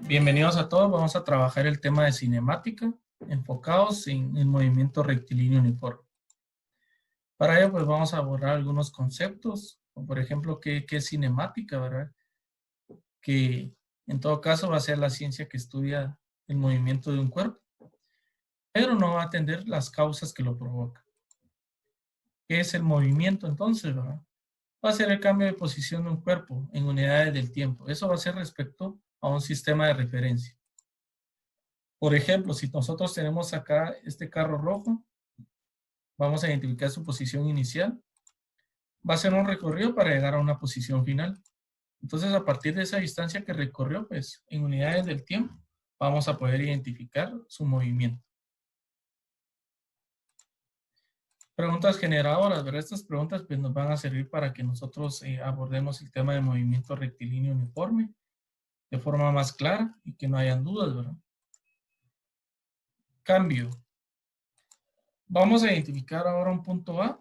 Bienvenidos a todos, vamos a trabajar el tema de cinemática, enfocados en el movimiento rectilíneo uniforme. Para ello, pues vamos a abordar algunos conceptos, como por ejemplo, ¿qué es cinemática, verdad? Que en todo caso va a ser la ciencia que estudia el movimiento de un cuerpo, pero no va a atender las causas que lo provocan. ¿Qué es el movimiento entonces, verdad? Va a ser el cambio de posición de un cuerpo en unidades del tiempo. Eso va a ser respecto a un sistema de referencia. Por ejemplo, si nosotros tenemos acá este carro rojo, vamos a identificar su posición inicial. Va a ser un recorrido para llegar a una posición final. Entonces, a partir de esa distancia que recorrió, pues, en unidades del tiempo, vamos a poder identificar su movimiento. Preguntas generadoras, ¿verdad? Estas preguntas pues, nos van a servir para que nosotros abordemos el tema de movimiento rectilíneo uniforme de forma más clara y que no hayan dudas, ¿verdad? Cambio. Vamos a identificar ahora un punto A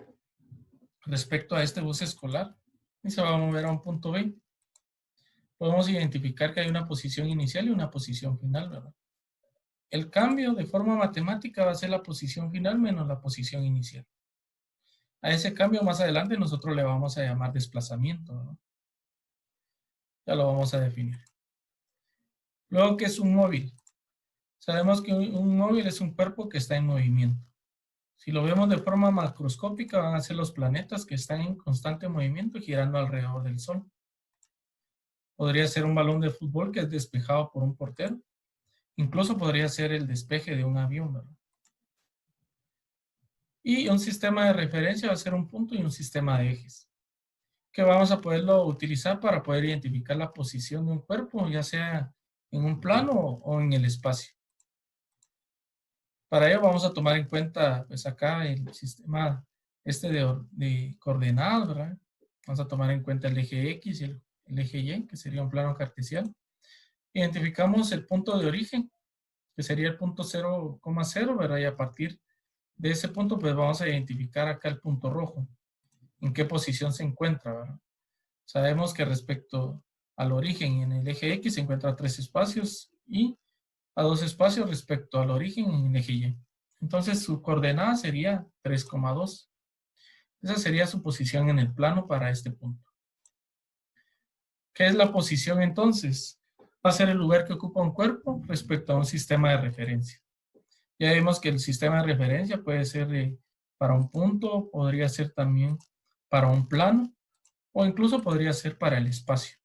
respecto a este bus escolar y se va a mover a un punto B. Podemos identificar que hay una posición inicial y una posición final, ¿verdad? El cambio de forma matemática va a ser la posición final menos la posición inicial. A ese cambio más adelante nosotros le vamos a llamar desplazamiento, ¿no? Ya lo vamos a definir. Luego, ¿qué es un móvil? Sabemos que un móvil es un cuerpo que está en movimiento. Si lo vemos de forma macroscópica, van a ser los planetas que están en constante movimiento girando alrededor del Sol. Podría ser un balón de fútbol que es despejado por un portero. Incluso podría ser el despeje de un avión, ¿verdad? Y un sistema de referencia va a ser un punto y un sistema de ejes, que vamos a poderlo utilizar para poder identificar la posición de un cuerpo, ya sea en un plano o en el espacio. Para ello vamos a tomar en cuenta, pues acá el sistema de coordenadas, ¿verdad? Vamos a tomar en cuenta el eje X y el eje Y, que sería un plano cartesiano. Identificamos el punto de origen, que sería el punto 0,0, ¿verdad? Y a partir de ese punto, pues vamos a identificar acá el punto rojo, en qué posición se encuentra, ¿verdad? Sabemos que respecto al origen en el eje X se encuentran 3 espacios y a 2 espacios respecto al origen en el eje Y. Entonces su coordenada sería 3,2. Esa sería su posición en el plano para este punto. ¿Qué es la posición entonces? Va a ser el lugar que ocupa un cuerpo respecto a un sistema de referencia. Ya vimos que el sistema de referencia puede ser para un punto, podría ser también para un plano, o incluso podría ser para el espacio.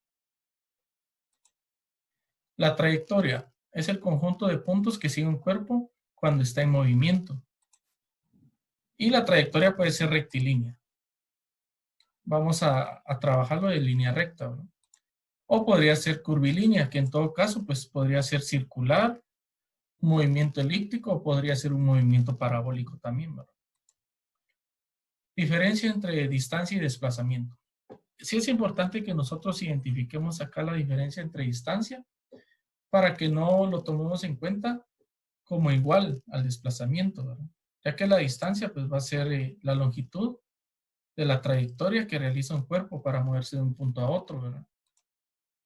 La trayectoria es el conjunto de puntos que sigue un cuerpo cuando está en movimiento. Y la trayectoria puede ser rectilínea. Vamos a trabajarlo de línea recta, ¿no? O podría ser curvilínea, que en todo caso pues podría ser circular, un movimiento elíptico, o podría ser un movimiento parabólico también, ¿verdad? Diferencia entre distancia y desplazamiento. Sí es importante que nosotros identifiquemos acá la diferencia entre distancia para que no lo tomemos en cuenta como igual al desplazamiento, ¿verdad? Ya que la distancia pues va a ser la longitud de la trayectoria que realiza un cuerpo para moverse de un punto a otro, ¿verdad?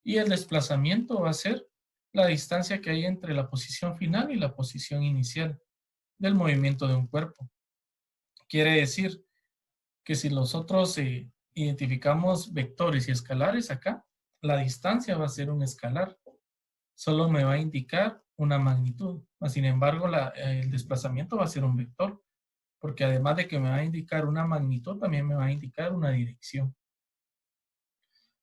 Y el desplazamiento va a ser la distancia que hay entre la posición final y la posición inicial del movimiento de un cuerpo. Quiere decir que si nosotros identificamos vectores y escalares acá, la distancia va a ser un escalar. Solo me va a indicar una magnitud. Sin embargo, el desplazamiento va a ser un vector, porque además de que me va a indicar una magnitud, también me va a indicar una dirección.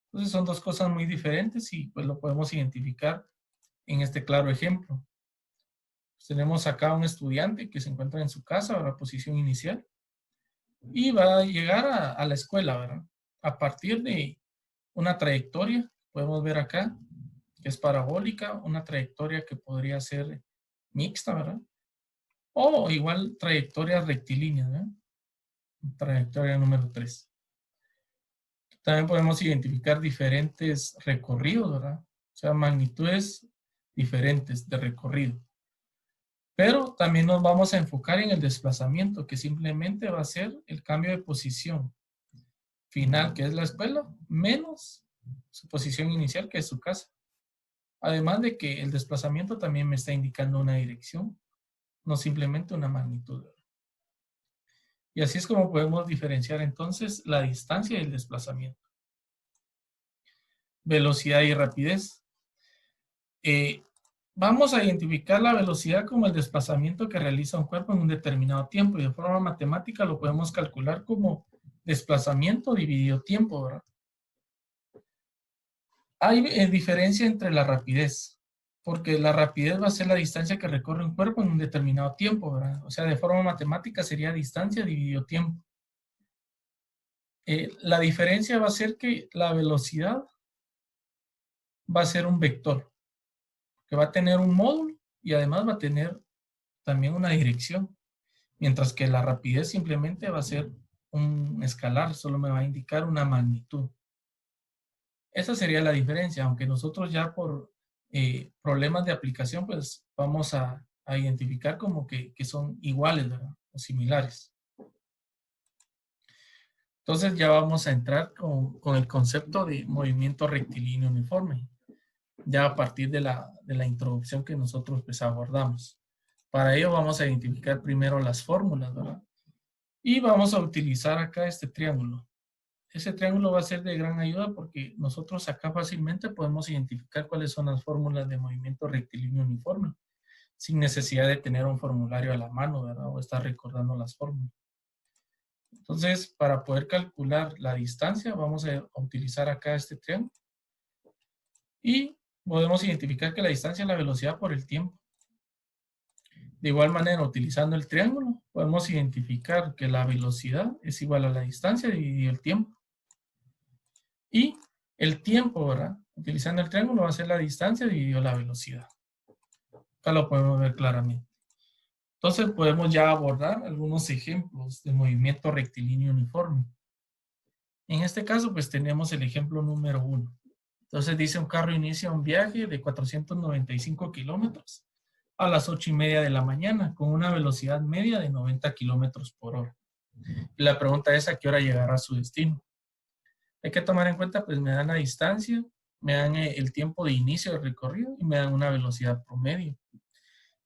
Entonces son dos cosas muy diferentes y pues lo podemos identificar en este claro ejemplo. Pues tenemos acá un estudiante que se encuentra en su casa, a la posición inicial, y va a llegar a la escuela, ¿verdad? A partir de una trayectoria, podemos ver acá, que es parabólica, una trayectoria que podría ser mixta, ¿verdad? O igual trayectoria rectilínea, ¿verdad? Trayectoria número 3. También podemos identificar diferentes recorridos, ¿verdad? O sea, magnitudes diferentes de recorrido. Pero también nos vamos a enfocar en el desplazamiento, que simplemente va a ser el cambio de posición final, que es la escuela, menos su posición inicial, que es su casa. Además de que el desplazamiento también me está indicando una dirección, no simplemente una magnitud. Y así es como podemos diferenciar entonces la distancia y el desplazamiento. Velocidad y rapidez. Vamos a identificar la velocidad como el desplazamiento que realiza un cuerpo en un determinado tiempo, y de forma matemática lo podemos calcular como desplazamiento dividido tiempo, ¿verdad? Hay diferencia entre la rapidez, porque la rapidez va a ser la distancia que recorre un cuerpo en un determinado tiempo, ¿verdad? O sea, de forma matemática sería distancia dividido tiempo. La diferencia va a ser que la velocidad va a ser un vector, que va a tener un módulo y además va a tener también una dirección, mientras que la rapidez simplemente va a ser un escalar, solo me va a indicar una magnitud. Esa sería la diferencia, aunque nosotros ya por problemas de aplicación, pues vamos a identificar como que son iguales, ¿verdad? O similares. Entonces ya vamos a entrar con el concepto de movimiento rectilíneo uniforme, ya a partir de la introducción que nosotros pues abordamos. Para ello vamos a identificar primero las fórmulas, ¿verdad? Y vamos a utilizar acá este triángulo. Ese triángulo va a ser de gran ayuda porque nosotros acá fácilmente podemos identificar cuáles son las fórmulas de movimiento rectilíneo uniforme, sin necesidad de tener un formulario a la mano, ¿verdad? O estar recordando las fórmulas. Entonces, para poder calcular la distancia, vamos a utilizar acá este triángulo. Y podemos identificar que la distancia es la velocidad por el tiempo. De igual manera, utilizando el triángulo, podemos identificar que la velocidad es igual a la distancia dividido el tiempo. Y el tiempo, ¿verdad? Utilizando el triángulo va a ser la distancia dividido la velocidad. Acá lo podemos ver claramente. Entonces podemos ya abordar algunos ejemplos de movimiento rectilíneo uniforme. En este caso, pues tenemos el ejemplo número 1. Entonces dice: un carro inicia un viaje de 495 kilómetros a las 8:30 de la mañana con una velocidad media de 90 kilómetros por hora. Y la pregunta es: ¿a qué hora llegará a su destino? Hay que tomar en cuenta, pues me dan la distancia, me dan el tiempo de inicio del recorrido y me dan una velocidad promedio.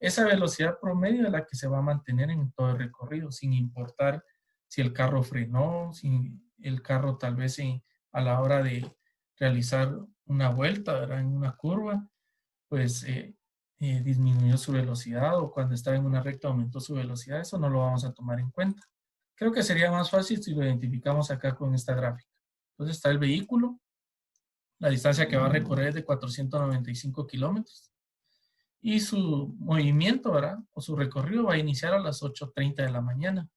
Esa velocidad promedio es la que se va a mantener en todo el recorrido, sin importar si el carro frenó, si el carro tal vez a la hora de realizar una vuelta, ¿verdad? En una curva, pues disminuyó su velocidad, o cuando estaba en una recta aumentó su velocidad. Eso no lo vamos a tomar en cuenta. Creo que sería más fácil si lo identificamos acá con esta gráfica. Entonces está el vehículo, la distancia que va a recorrer es de 495 kilómetros. Y su movimiento, ¿verdad? O su recorrido va a iniciar a las 8:30 de la mañana.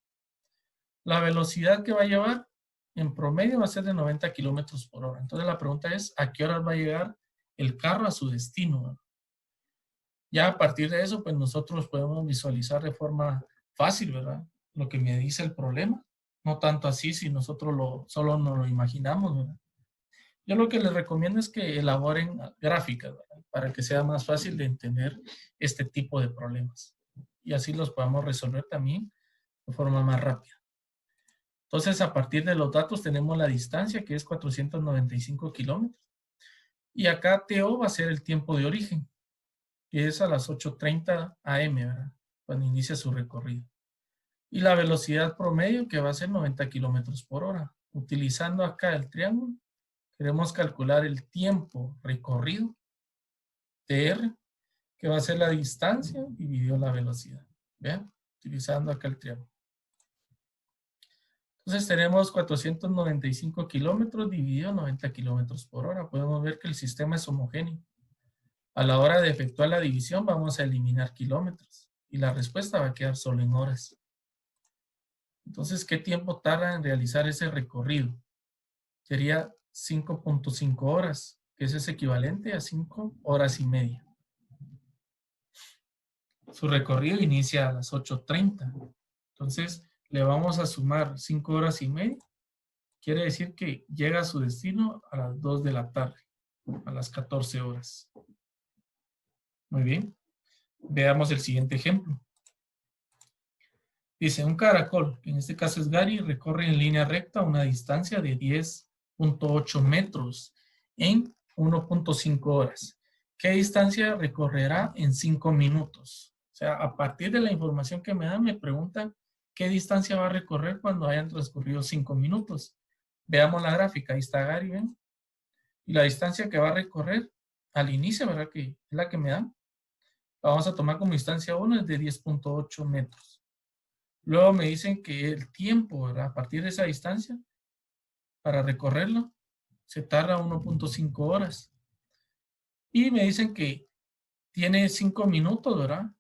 La velocidad que va a llevar en promedio va a ser de 90 kilómetros por hora. Entonces la pregunta es: ¿a qué hora va a llegar el carro a su destino, ¿verdad? Ya a partir de eso, pues nosotros podemos visualizar de forma fácil, ¿verdad? Lo que me dice el problema. No tanto así si nosotros solo nos lo imaginamos, ¿verdad? Yo lo que les recomiendo es que elaboren gráficas, ¿verdad? Para que sea más fácil de entender este tipo de problemas. Y así los podamos resolver también de forma más rápida. Entonces, a partir de los datos tenemos la distancia, que es 495 kilómetros. Y acá TO va a ser el tiempo de origen, que es a las 8:30 AM, ¿verdad? Cuando inicia su recorrido. Y la velocidad promedio, que va a ser 90 kilómetros por hora. Utilizando acá el triángulo, queremos calcular el tiempo recorrido, TR, que va a ser la distancia dividido la velocidad. ¿Vean? Utilizando acá el triángulo. Entonces tenemos 495 kilómetros dividido 90 kilómetros por hora. Podemos ver que el sistema es homogéneo. A la hora de efectuar la división vamos a eliminar kilómetros y la respuesta va a quedar solo en horas. Entonces, ¿qué tiempo tarda en realizar ese recorrido? Sería 5.5 horas, que eso es equivalente a 5 horas y media. Su recorrido inicia a las 8:30. Entonces, le vamos a sumar 5 horas y media. Quiere decir que llega a su destino a las 2 de la tarde, a las 14 horas. Muy bien. Veamos el siguiente ejemplo. Dice: un caracol, que en este caso es Gary, recorre en línea recta una distancia de 10.8 metros en 1.5 horas. ¿Qué distancia recorrerá en 5 minutos? O sea, a partir de la información que me dan, me preguntan qué distancia va a recorrer cuando hayan transcurrido 5 minutos. Veamos la gráfica. Ahí está Gary, ¿ven? Y la distancia que va a recorrer al inicio, ¿verdad? Que es la que me dan. La vamos a tomar como distancia 1, es de 10.8 metros. Luego me dicen que el tiempo, ¿verdad? A partir de esa distancia, para recorrerlo, se tarda 1.5 horas. Y me dicen que tiene 5 minutos, ¿verdad?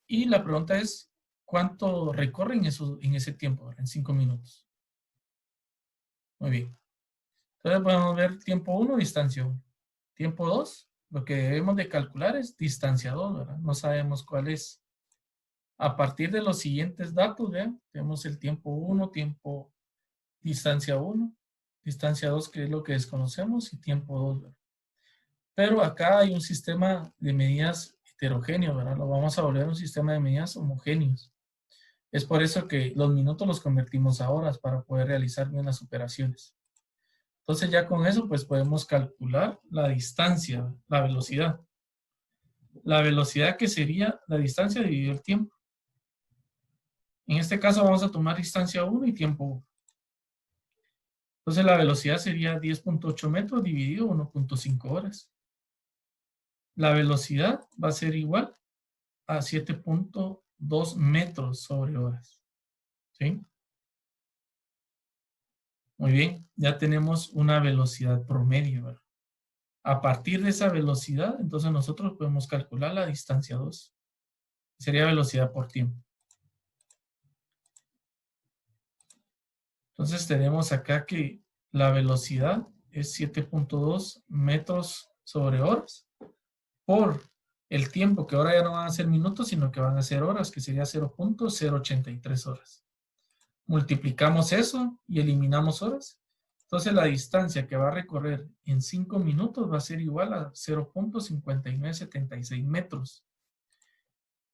Y la pregunta es, ¿cuánto recorre en ese tiempo, ¿verdad? En 5 minutos? Muy bien. Entonces podemos ver tiempo 1, distancia 1. Tiempo 2, lo que debemos de calcular es distancia 2, ¿verdad? No sabemos cuál es. A partir de los siguientes datos, vean, tenemos el tiempo 1, tiempo distancia 1, distancia 2, que es lo que desconocemos, y tiempo 2, ¿verdad? Pero acá hay un sistema de medidas heterogéneo, ¿verdad? Lo vamos a volver un sistema de medidas homogéneos. Es por eso que los minutos los convertimos a horas para poder realizar bien las operaciones. Entonces ya con eso pues podemos calcular la distancia, la velocidad. La velocidad que sería la distancia dividido el tiempo. En este caso vamos a tomar distancia 1 y tiempo 1. Entonces la velocidad sería 10.8 metros dividido 1.5 horas. La velocidad va a ser igual a 7.2 metros sobre horas. ¿Sí? Muy bien, ya tenemos una velocidad promedio, ¿verdad? A partir de esa velocidad, entonces nosotros podemos calcular la distancia 2. Sería velocidad por tiempo. Entonces tenemos acá que la velocidad es 7.2 metros sobre horas por el tiempo, que ahora ya no van a ser minutos, sino que van a ser horas, que sería 0.083 horas. Multiplicamos eso y eliminamos horas. Entonces la distancia que va a recorrer en 5 minutos va a ser igual a 0.5976 metros,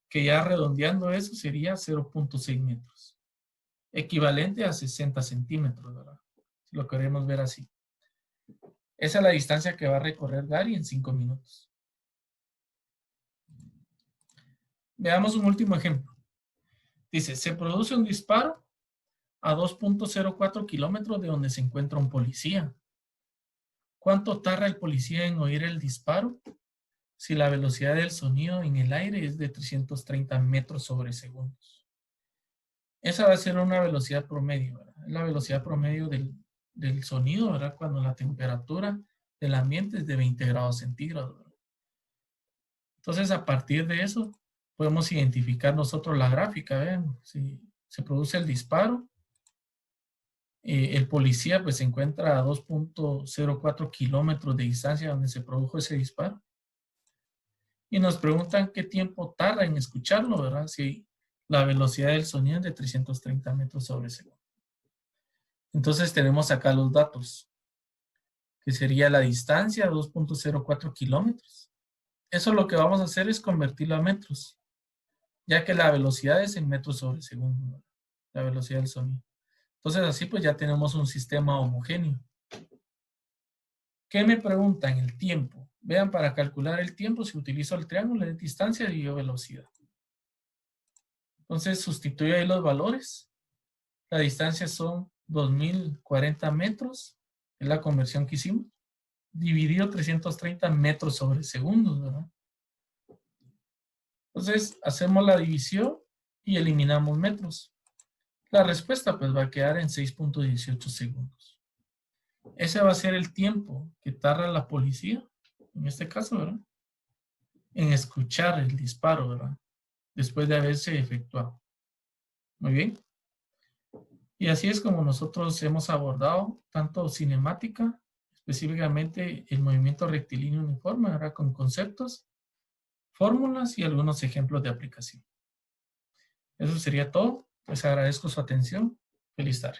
que ya redondeando eso sería 0.6 metros, equivalente a 60 centímetros, ¿verdad? Si lo queremos ver así. Esa es la distancia que va a recorrer Gary en 5 minutos. Veamos un último ejemplo. Dice, se produce un disparo a 2.04 kilómetros de donde se encuentra un policía. ¿Cuánto tarda el policía en oír el disparo si la velocidad del sonido en el aire es de 330 metros sobre segundos? Esa va a ser una velocidad promedio, ¿verdad? Es la velocidad promedio del sonido, ¿verdad? Cuando la temperatura del ambiente es de 20 grados centígrados, ¿verdad? Entonces, a partir de eso, podemos identificar nosotros la gráfica, ¿ven? Si se produce el disparo, el policía pues se encuentra a 2.04 kilómetros de distancia donde se produjo ese disparo. Y nos preguntan qué tiempo tarda en escucharlo, ¿verdad? Si la velocidad del sonido es de 330 metros sobre segundo. Entonces tenemos acá los datos, que sería la distancia, 2.04 kilómetros. Eso lo que vamos a hacer es convertirlo a metros, ya que la velocidad es en metros sobre segundo, ¿verdad? La velocidad del sonido. Entonces así pues ya tenemos un sistema homogéneo. ¿Qué me preguntan? El tiempo. Vean, para calcular el tiempo, si utilizo el triángulo de distancia dividido velocidad. Entonces sustituyo ahí los valores. La distancia son 2040 metros, es la conversión que hicimos, dividido 330 metros sobre segundos, ¿verdad? Entonces hacemos la división y eliminamos metros. La respuesta pues va a quedar en 6.18 segundos. Ese va a ser el tiempo que tarda la policía, en este caso, ¿verdad?, en escuchar el disparo, ¿verdad?, después de haberse efectuado. Muy bien. Y así es como nosotros hemos abordado tanto cinemática, específicamente el movimiento rectilíneo uniforme, ¿verdad?, con conceptos, fórmulas y algunos ejemplos de aplicación. Eso sería todo. Les agradezco su atención. Feliz tarde.